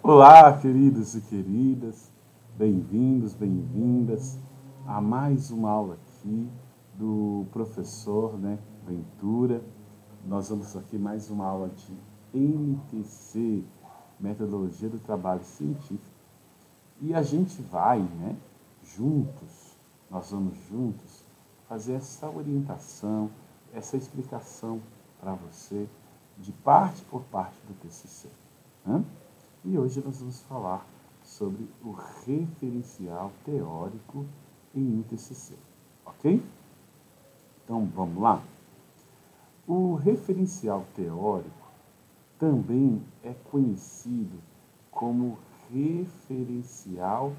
Olá, queridos e queridas, bem-vindos, bem-vindas a mais uma aula aqui do professor, Ventura. Nós vamos aqui mais uma aula de MTC, Metodologia do Trabalho Científico. E a gente vai, juntos, nós vamos juntos fazer essa orientação, essa explicação para você de parte por parte do TCC. E hoje nós vamos falar sobre o referencial teórico em um TCC, ok? Então, vamos lá? O referencial teórico também é conhecido como referencial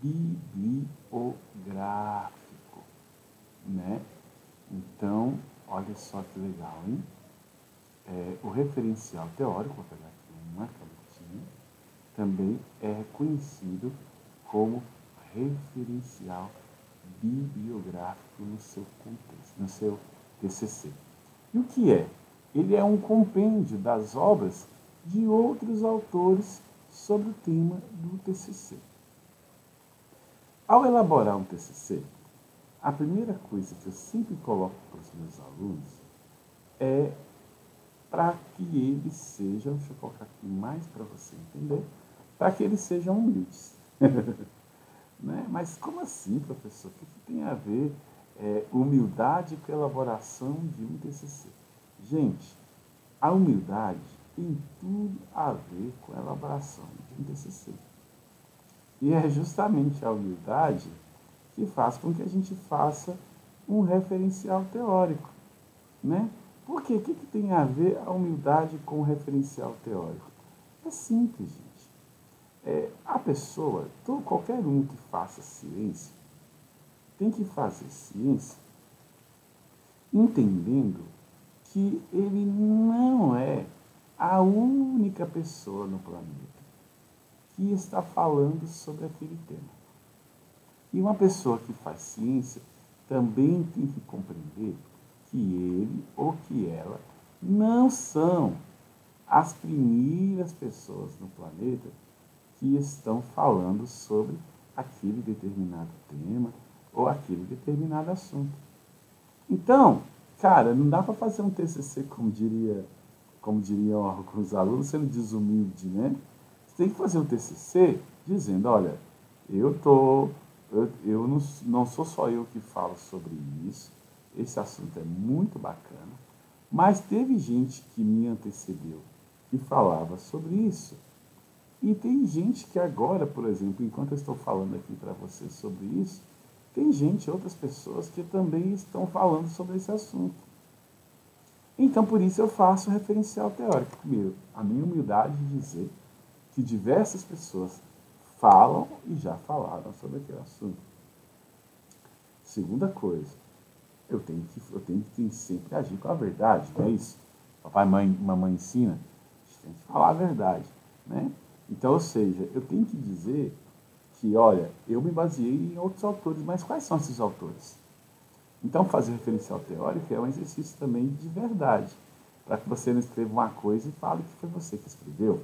bibliográfico, né? Então, olha só que legal, hein? O referencial teórico, vou pegar aqui uma canetinha, também é conhecido como referencial bibliográfico no seu contexto, no seu TCC. E o que é? Ele é um compêndio das obras de outros autores sobre o tema do TCC. Ao elaborar um TCC, a primeira coisa que eu sempre coloco para os meus alunos é para que eles sejam, deixa eu colocar aqui mais para você entender, para que eles sejam humildes. Né? Mas como assim, professor? O que tem a ver humildade com a elaboração de um TCC? Gente, a humildade tem tudo a ver com a elaboração de um TCC. E é justamente a humildade que faz com que a gente faça um referencial teórico, né? Por quê? O que tem a ver a humildade com o referencial teórico? É simples, gente. A pessoa, qualquer um que faça ciência, tem que fazer ciência entendendo que ele não é a única pessoa no planeta que está falando sobre aquele tema. E uma pessoa que faz ciência também tem que compreender que ele ou que ela não são as primeiras pessoas no planeta que estão falando sobre aquele determinado tema ou aquele determinado assunto. Então, cara, não dá para fazer um TCC, como diriam alguns alunos, sendo desumilde, né? Você tem que fazer um TCC dizendo, olha, eu não sou só eu que falo sobre isso, esse assunto é muito bacana, mas teve gente que me antecedeu que falava sobre isso. E tem gente que agora, por exemplo, enquanto eu estou falando aqui para vocês sobre isso, tem outras pessoas que também estão falando sobre esse assunto. Então, por isso eu faço o referencial teórico. Primeiro, a minha humildade de dizer que diversas pessoas falam e já falaram sobre aquele assunto. Segunda coisa, eu tenho que sempre agir com a verdade, não é isso? Papai e mamãe ensina, a gente tem que falar a verdade, né? Então, ou seja, eu tenho que dizer que, olha, eu me baseei em outros autores, mas quais são esses autores? Então, fazer referencial teórico é um exercício também de verdade, para que você não escreva uma coisa e fale que foi você que escreveu.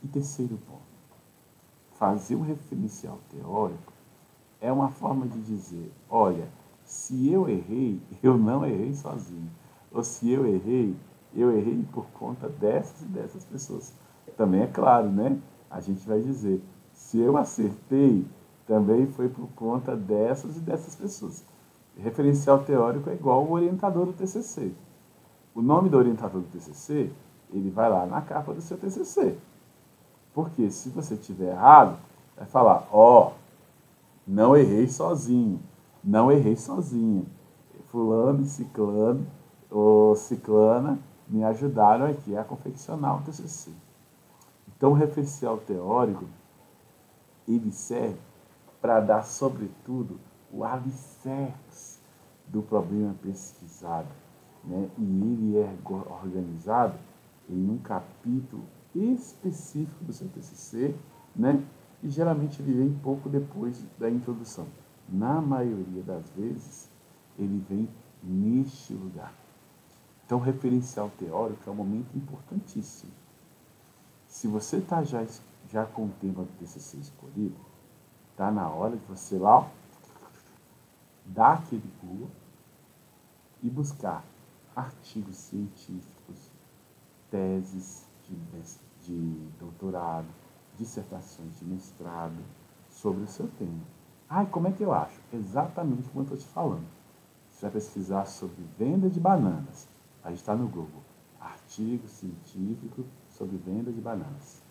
E terceiro ponto, fazer um referencial teórico é uma forma de dizer, olha, se eu errei, eu não errei sozinho. Ou se eu errei por conta dessas e dessas pessoas. Também é claro, né? A gente vai dizer, se eu acertei, também foi por conta dessas e dessas pessoas. Referencial teórico é igual o orientador do TCC. O nome do orientador do TCC, ele vai lá na capa do seu TCC. Porque se você tiver errado, vai falar, não errei sozinho, não errei sozinha. Fulano e ciclano, ou ciclana, me ajudaram aqui a confeccionar o TCC. Então, o referencial teórico, ele serve para dar, sobretudo, o alicerce do problema pesquisado, né? E ele é organizado em um capítulo específico do seu TCC, né? E geralmente ele vem pouco depois da introdução. Na maioria das vezes, ele vem neste lugar. Então, o referencial teórico é um momento importantíssimo. Se você está já com o tema do TCC escolhido, está na hora de você lá, ó, dar aquele Google e buscar artigos científicos, teses de doutorado, dissertações de mestrado sobre o seu tema. Ah, e como é que eu acho? Exatamente como eu estou te falando. Você vai pesquisar sobre venda de bananas. Aí está no Google, artigo científico sobre venda de bananas.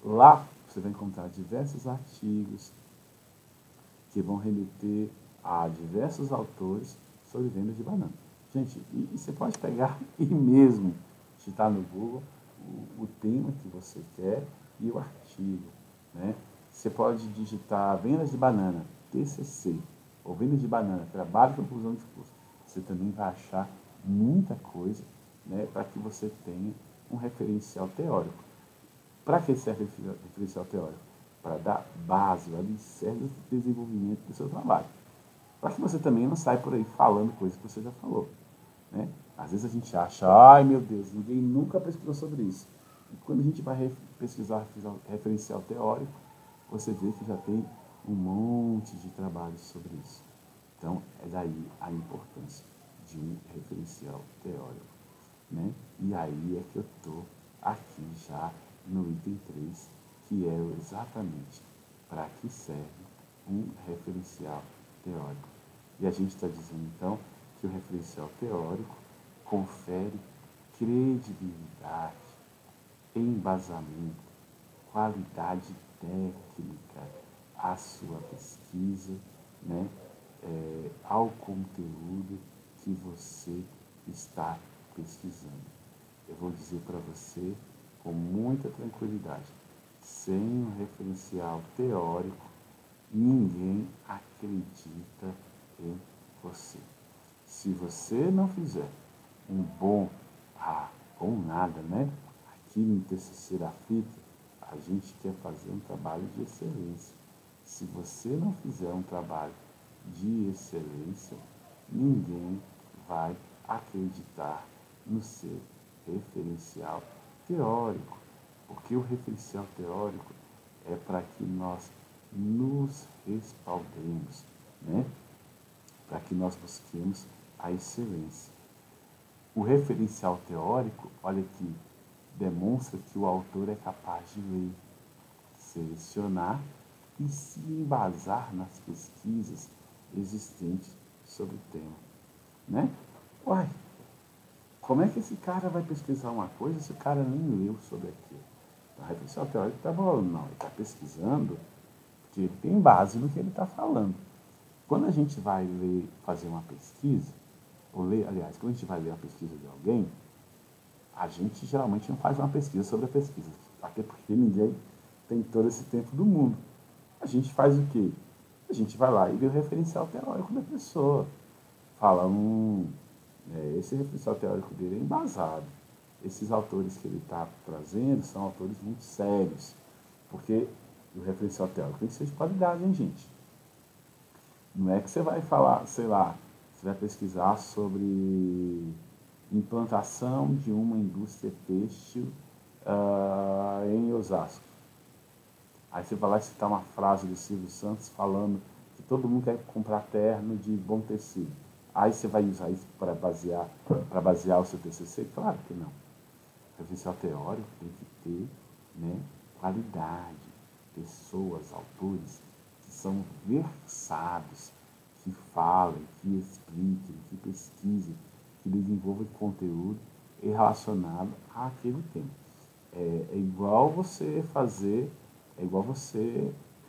Lá você vai encontrar diversos artigos que vão remeter a diversos autores sobre venda de banana. Gente, e você pode pegar e mesmo digitar no Google o tema que você quer e o artigo, né? Você pode digitar vendas de banana, TCC, ou vendas de banana, trabalho e conclusão de curso. Você também vai achar muita coisa, né, para que você tenha um referencial teórico. Para que serve o referencial teórico? Para dar base, o alicerce do desenvolvimento do seu trabalho. Para que você também não saia por aí falando coisas que você já falou. Né? Às vezes a gente acha, ai meu Deus, ninguém nunca pesquisou sobre isso. E quando a gente vai pesquisar referencial teórico, você vê que já tem um monte de trabalhos sobre isso. Então, é daí a importância de um referencial teórico. Né? E aí é que eu estou aqui já no item 3, que é exatamente para que serve um referencial teórico. E a gente está dizendo, então, que o referencial teórico confere credibilidade, embasamento, qualidade técnica à sua pesquisa, né? Ao conteúdo que você está pesquisando. Eu vou dizer para você com muita tranquilidade, sem um referencial teórico, ninguém acredita em você. Se você não fizer um bom nada, né? Aqui no TCC da Fita, a gente quer fazer um trabalho de excelência. Se você não fizer um trabalho de excelência, ninguém vai acreditar no seu referencial teórico. Porque o referencial teórico é para que nós nos respaldemos, né? Para que nós busquemos a excelência. O referencial teórico, olha aqui, demonstra que o autor é capaz de ler, selecionar e se embasar nas pesquisas existentes sobre o tema. Né? Uai, como é que esse cara vai pesquisar uma coisa se o cara nem leu sobre aquilo? O referencial teórico está falando, não, ele está pesquisando porque ele tem base no que ele está falando. Quando a gente vai ler, fazer uma pesquisa, ou ler, aliás, quando a gente vai ler a pesquisa de alguém, a gente geralmente não faz uma pesquisa sobre a pesquisa, até porque ninguém tem todo esse tempo do mundo. A gente faz o quê? A gente vai lá e vê o referencial teórico da pessoa. Fala, esse referencial teórico dele é embasado. Esses autores que ele está trazendo são autores muito sérios, porque o referencial teórico tem que ser de qualidade, hein, gente? Não é que você vai falar, sei lá, você vai pesquisar sobre implantação de uma indústria têxtil em Osasco. Aí você vai lá citar uma frase do Silvio Santos falando que todo mundo quer comprar terno de bom tecido. Aí você vai usar isso para basear o seu TCC? Claro que não. O referencial teórico tem que ter, né, qualidade, pessoas, autores que são versados, que falem, que expliquem, que pesquisem, que desenvolvam conteúdo relacionado àquele tema. É igual você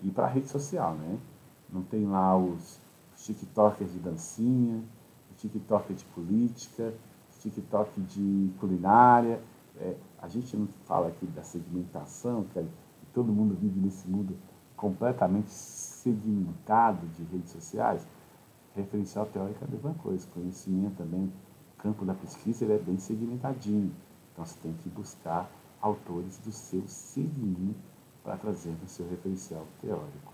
ir para a rede social, né? Não tem lá os TikTokers de dancinha, o TikTok de política, o TikTok de culinária. A gente não fala aqui da segmentação, que todo mundo vive nesse mundo completamente segmentado de redes sociais. Referencial teórico é a mesma coisa, conhecimento também, o campo da pesquisa ele é bem segmentadinho. Então você tem que buscar autores do seu segmento para trazer no seu referencial teórico.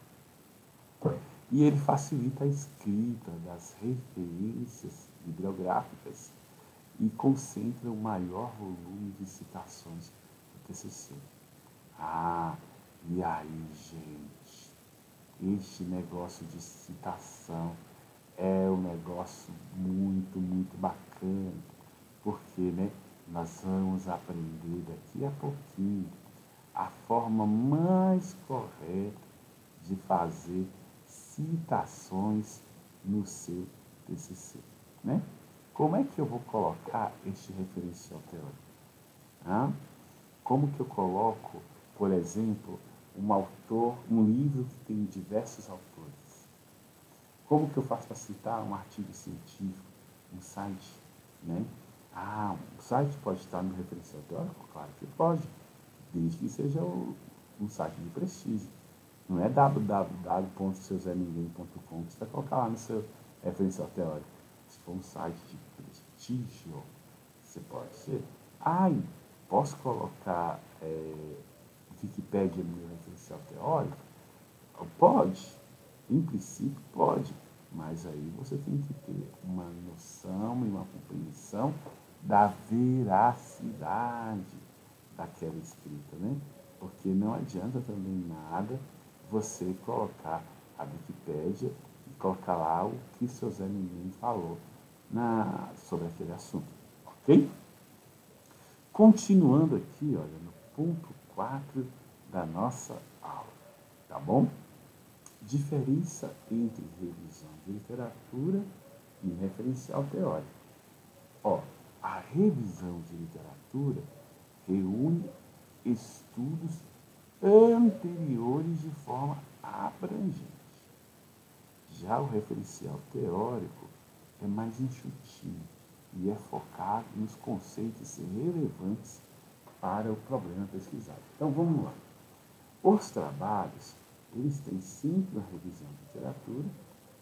E ele facilita a escrita das referências bibliográficas e concentra o maior volume de citações do TCC. Ah, e aí, gente, este negócio de citação é um negócio muito, muito bacana, porque, né, nós vamos aprender daqui a pouquinho a forma mais correta de fazer citações no seu TCC, né? Como é que eu vou colocar este referencial teórico? Ah, como que eu coloco, por exemplo, um autor, um livro que tem diversos autores? Como que eu faço para citar um artigo científico, um site, né? Ah, o site pode estar no referencial teórico? Claro que pode, desde que seja um site de prestígio. Não é www.seuzeninguém.com que você vai colocar lá no seu referencial teórico. Se for um site de prestígio, você pode ser. Ah, posso colocar Wikipédia no meu referencial teórico? Pode, em princípio pode, mas aí você tem que ter uma noção e uma compreensão da veracidade daquela escrita, né? Porque não adianta também nada você colocar a Wikipédia e colocar lá o que seu Zé Ninguém falou sobre aquele assunto, ok? Continuando aqui, olha, no ponto 4 da nossa aula, tá bom? Diferença entre revisão de literatura e referencial teórico. Ó, a revisão de literatura reúne estudos anteriores de forma abrangente. Já o referencial teórico é mais enxutinho e é focado nos conceitos relevantes para o problema pesquisado. Então vamos lá. Os trabalhos, eles têm sempre uma revisão de literatura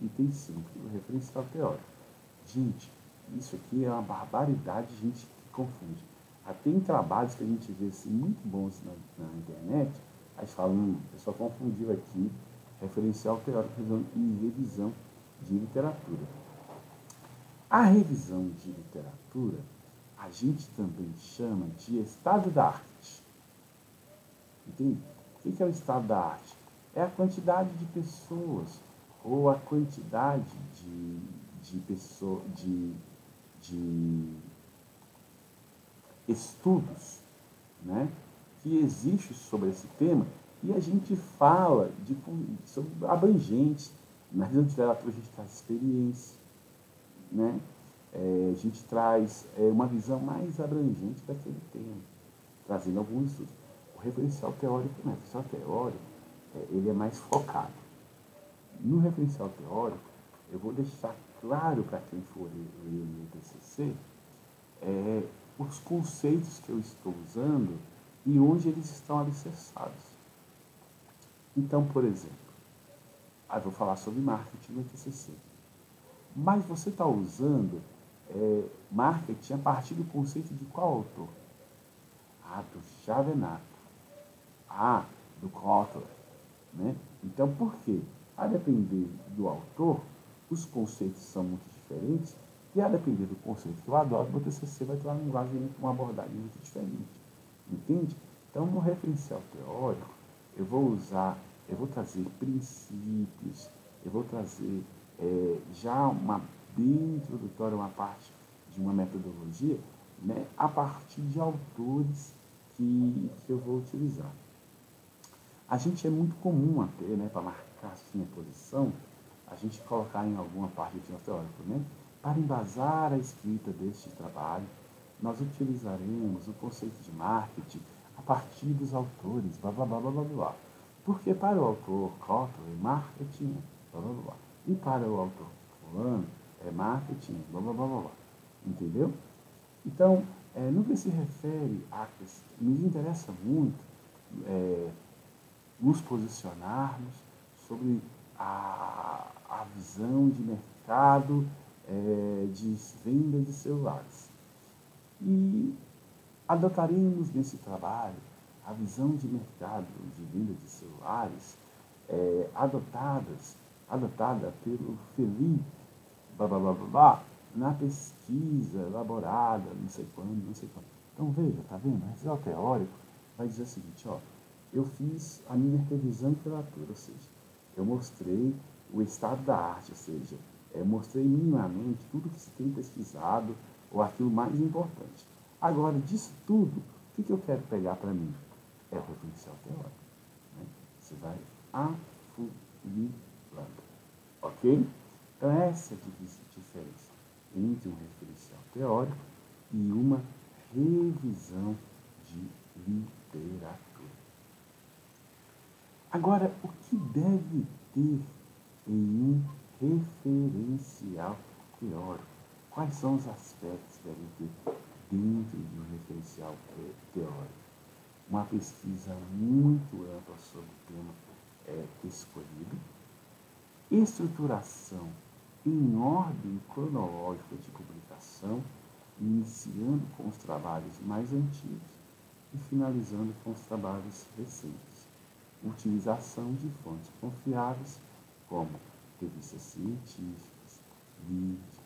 e tem sempre o referencial teórico. Gente, isso aqui é uma barbaridade de gente que confunde. Tem trabalhos que a gente vê assim, muito bons na internet, aí falam, o pessoal confundiu aqui referencial teórico e revisão de literatura. A revisão de literatura, a gente também chama de estado da arte. Entende? O que é o estado da arte? É a quantidade de pessoas ou a quantidade de estudos, né, que existe sobre esse tema e a gente fala sobre abrangentes. Na revisão de literatura a gente traz experiência, né? A gente traz uma visão mais abrangente daquele tema, trazendo alguns estudos. O referencial teórico, né? O referencial teórico, ele é mais focado. No referencial teórico, eu vou deixar claro para quem for ler o meu TCC os conceitos que eu estou usando e onde eles estão alicerçados. Então, por exemplo, eu vou falar sobre marketing no TCC. Mas você está usando marketing a partir do conceito de qual autor? Do Chavenato. Do Kotler. Né? Então, por quê? A depender do autor, os conceitos são muito diferentes e a depender do conceito que eu adoto, o TCC vai ter uma linguagem, uma abordagem muito diferente. Entende? Então, no referencial teórico, eu vou trazer princípios, eu vou trazer já uma bem introdutória, uma parte de uma metodologia, né, a partir de autores que eu vou utilizar. A gente é muito comum até, né, para marcar assim a posição, a gente colocar em alguma parte do tema teórico, né? Para embasar a escrita deste trabalho, nós utilizaremos o conceito de marketing a partir dos autores, blá blá blá blá blá blá. Porque para o autor Kotler, marketing blá blá blá. E para o autor fulano, marketing blá blá blá blá. Entendeu? Então, no que se refere a questão, nos interessa muito nos posicionarmos sobre a visão de mercado de venda de celulares. E adotaremos nesse trabalho a visão de mercado de venda de celulares adotada pelo Felipe blá, blá, blá, blá, blá, na pesquisa elaborada, não sei quando. Então veja, tá vendo? O referencial teórico vai dizer o seguinte, ó, eu fiz a minha revisão de literatura, ou seja, eu mostrei o estado da arte, ou seja, eu mostrei minimamente tudo que se tem pesquisado ou aquilo mais importante. Agora, disso tudo, o que eu quero pegar para mim? É o referencial teórico. Né? Você vai afunilando. Ok? Então, essa é a diferença entre um referencial teórico e uma revisão de literatura. Agora, o que deve ter em um referencial teórico? Quais são os aspectos que devem ter dentro de um referencial teórico? Uma pesquisa muito ampla sobre o tema escolhido, estruturação em ordem cronológica de publicação, iniciando com os trabalhos mais antigos e finalizando com os trabalhos recentes. Utilização de fontes confiáveis, como revistas científicas, livros,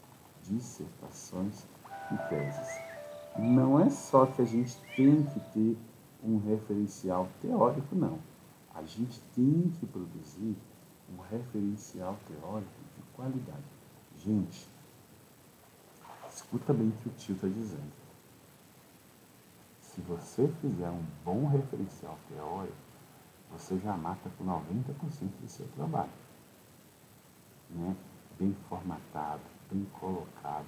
dissertações e teses. Não é só que a gente tem que ter um referencial teórico, não. A gente tem que produzir um referencial teórico de qualidade. Gente, escuta bem o que o tio está dizendo. Se você fizer um bom referencial teórico, você já mata com 90% do seu trabalho. Né? Bem formatado, bem colocado.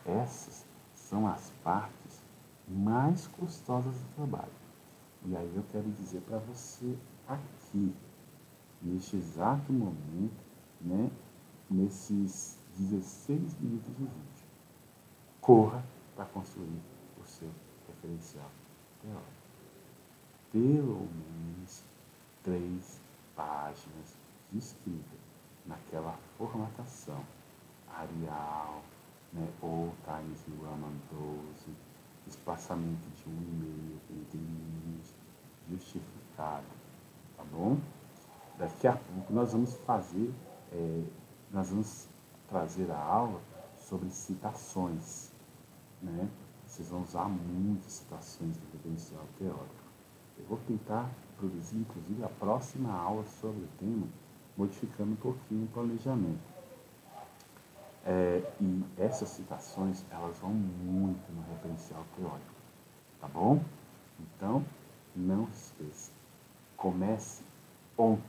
Essas são as partes mais custosas do trabalho. E aí eu quero dizer para você aqui, neste exato momento, né, nesses 16 minutos de vídeo, corra para construir o seu referencial teórico. Pelo menos 3 páginas de escrita naquela formatação Arial, né, ou Times New Roman 12, espaçamento de 1,5 entre linhas, justificado, tá bom? Daqui a pouco nós vamos trazer a aula sobre citações, né? Vocês vão usar muitas citações do referencial teórico. Eu vou tentar produzir, inclusive, a próxima aula sobre o tema, modificando um pouquinho o planejamento. E essas citações, elas vão muito no referencial teórico, tá bom? Então, não se esqueça, comece ontem.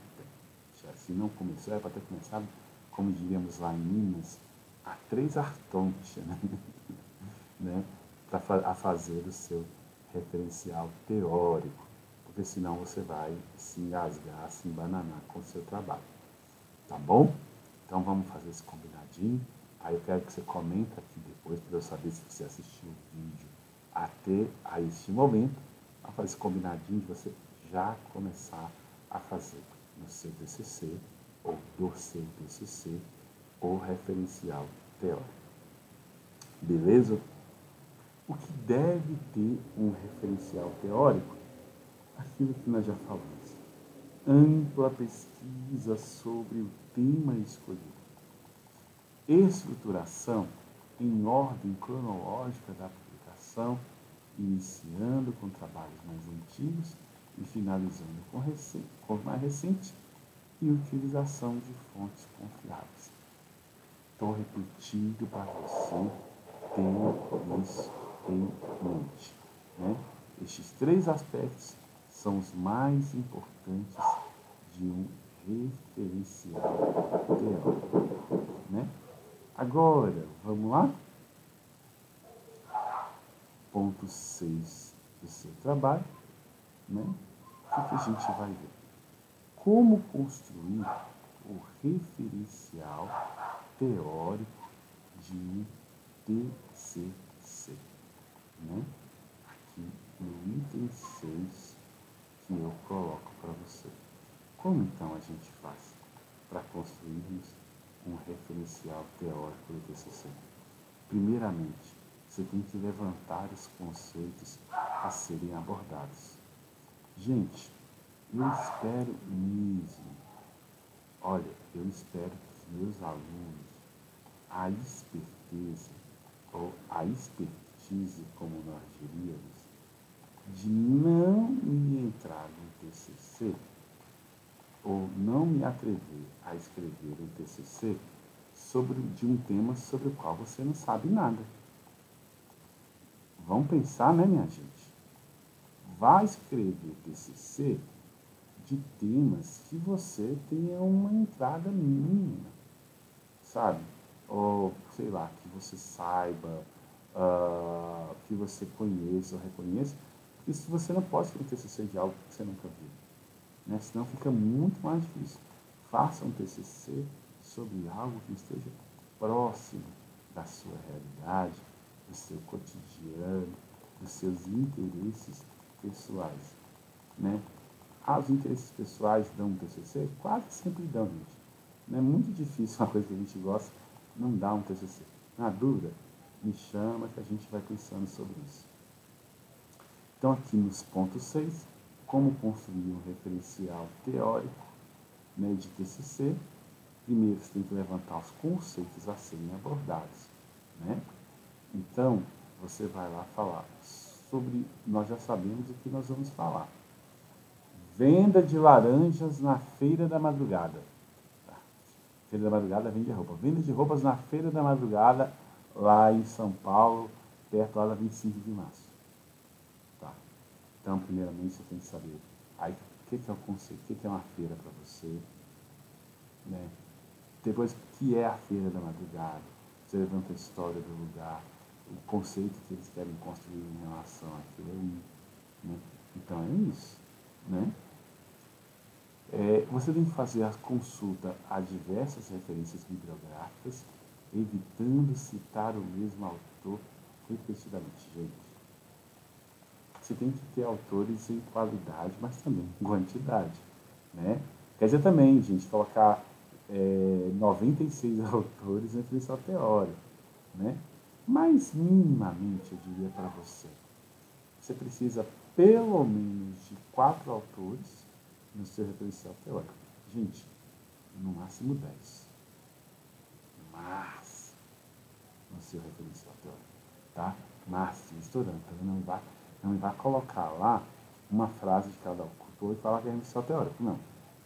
Se não começou, é para ter começado, como diríamos lá em Minas, a 3 artontes, né? Para fazer o seu referencial teórico, porque senão você vai se engasgar, se embananar com o seu trabalho, tá bom? Então vamos fazer esse combinadinho. Aí eu quero que você comenta aqui depois, para eu saber se você assistiu o vídeo até a este momento, para fazer esse combinadinho de você já começar a fazer no seu TCC ou do seu TCC o referencial teórico. Beleza? O que deve ter um referencial teórico? Aquilo que nós já falamos. Ampla pesquisa sobre o tema escolhido. Estruturação em ordem cronológica da publicação, iniciando com trabalhos mais antigos e finalizando com os mais recentes, e utilização de fontes confiáveis. Estou repetindo para você ter isso em mente. Né? Estes 3 aspectos são os mais importantes de um referencial teórico. Né? Agora, vamos lá? Ponto 6 do seu trabalho. Né? O que a gente vai ver? Como construir o referencial teórico de um TCC. Né? Aqui no item 6 que eu coloco para você. Como então a gente faz para construirmos um referencial teórico do TCC? Primeiramente, você tem que levantar os conceitos a serem abordados. Gente, eu espero mesmo, olha, eu espero que os meus alunos, a esperteza ou a expertise, como nós diríamos, de não me entrar no TCC atrever a escrever um TCC de um tema sobre o qual você não sabe nada. Vamos pensar, né, minha gente? Vá escrever TCC de temas que você tenha uma entrada mínima, sabe? Ou, sei lá, que você saiba, que você conheça ou reconheça. Porque se você não pode escrever TCC de algo que você nunca viu, né? Senão fica muito mais difícil. Faça um TCC sobre algo que esteja próximo da sua realidade, do seu cotidiano, dos seus interesses pessoais, né? Os interesses pessoais dão um TCC? Quase sempre dão, gente. Não é muito difícil uma coisa que a gente gosta não dar um TCC. Na dúvida, me chama que a gente vai pensando sobre isso. Então, aqui nos pontos 6, como construir um referencial teórico, né, de TCC. Primeiro, você tem que levantar os conceitos a serem abordados, né? Então, você vai lá falar sobre, nós já sabemos o que nós vamos falar. Venda de laranjas na Feira da Madrugada. Feira da Madrugada vende roupa. Venda de roupas na Feira da Madrugada, lá em São Paulo, perto lá da 25 de março. Tá. Então, primeiramente, você tem que saber aí, o que é o conceito, o que é uma feira para você, né? Depois, o que é a Feira da Madrugada? Você levanta a história do lugar, o conceito que eles querem construir em relação àquilo aí, né? Então, é isso, né? Você tem que fazer a consulta a diversas referências bibliográficas, evitando citar o mesmo autor repetidamente. Gente, você tem que ter autores em qualidade, mas também em quantidade, né? Quer dizer também, gente, colocar 96 autores em referencial teórico, né? Mas, minimamente, eu diria para você, você precisa pelo menos de 4 autores no seu referencial teórico. Gente, no máximo 10. No máximo no seu referencial teórico. Tá? Máximo, estourando. Tá? Não me vá colocar lá uma frase de cada autor e falar que é referencial teórico. Não.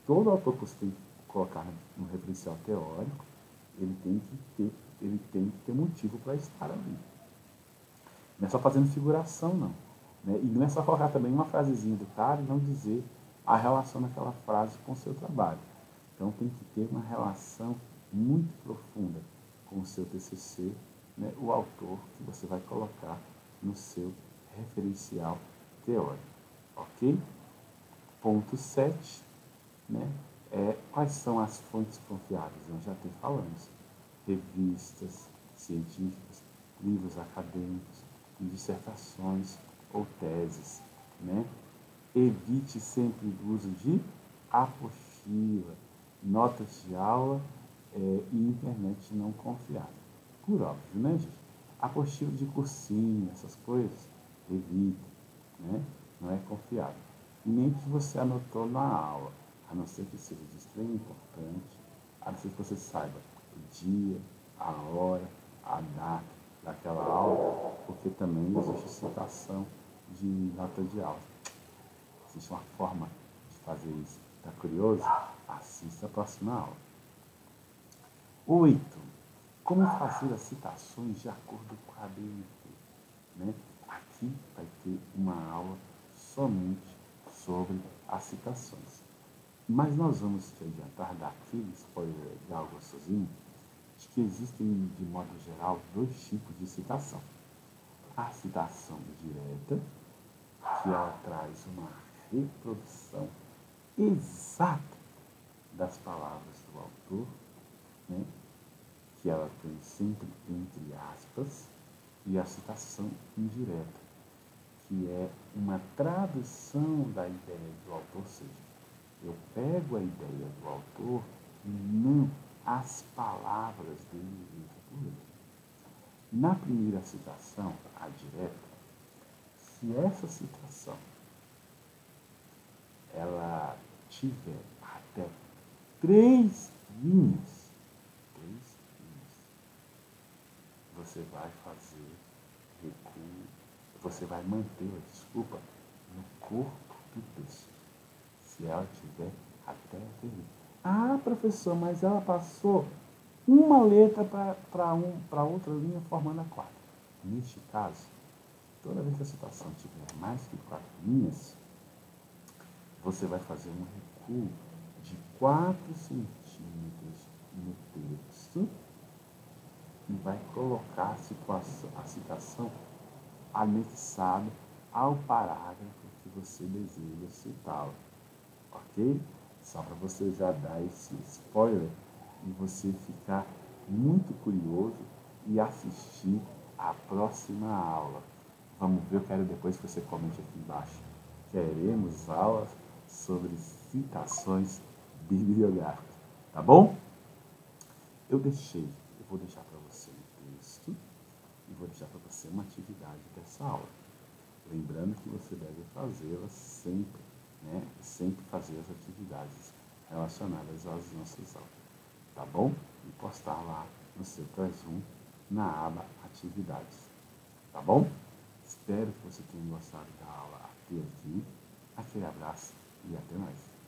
Todo autor que você tem que colocar no referencial teórico, ele tem que ter motivo para estar ali. Não é só fazendo figuração, não. Né? E não é só colocar também uma frasezinha do cara e não dizer a relação daquela frase com o seu trabalho. Então tem que ter uma relação muito profunda com o seu TCC, né? O autor que você vai colocar no seu referencial teórico. Ok? Ponto 7, né? Quais são as fontes confiáveis? Nós já até falamos. Revistas científicas, livros acadêmicos, dissertações ou teses, né? Evite sempre o uso de apostila, notas de aula e internet não confiável. Por óbvio, né, gente? Apostila de cursinho, essas coisas, evite, né? Não é confiável. E nem que você anotou na aula, a não ser que seja de extremo importante, a não ser que você saiba o dia, a hora, a data daquela aula, porque também existe citação de nota de aula. Existe uma forma de fazer isso. Está curioso? Assista a próxima aula. 8. Como fazer as citações de acordo com a BNT? Né? Aqui vai ter uma aula somente sobre as citações. Mas nós vamos te adiantar daquele spoiler legal gostosinho, de que existem, de modo geral, 2 tipos de citação. A citação direta, que ela traz uma reprodução exata das palavras do autor, né? Que ela tem sempre entre aspas, e a citação indireta, que é uma tradução da ideia do autor, ou seja, eu pego a ideia do autor e não as palavras dele letra por letra. Na primeira citação, a direta, se essa citação ela tiver até 3 linhas, você vai fazer recuo, você vai manter a desculpa no corpo do texto. Se ela tiver até 3 linhas. Ah, professor, mas ela passou uma letra para outra linha formando a quadra. Neste caso, toda vez que a citação tiver mais que 4 linhas, você vai fazer um recuo de 4 centímetros no texto e vai colocar a citação anexada ao parágrafo que você deseja citá-lo, ok? Só para você já dar esse spoiler e você ficar muito curioso e assistir a próxima aula. Vamos ver, eu quero depois que você comente aqui embaixo. Queremos aulas sobre citações bibliográficas, tá bom? Eu vou deixar para você um texto e vou deixar para você uma atividade dessa aula. Lembrando que você deve fazê-las sempre, né? Sempre fazer as atividades relacionadas às nossas aulas, tá bom? E postar lá no seu Classroom na aba Atividades, tá bom? Espero que você tenha gostado da aula até aqui. Aquele abraço e até mais.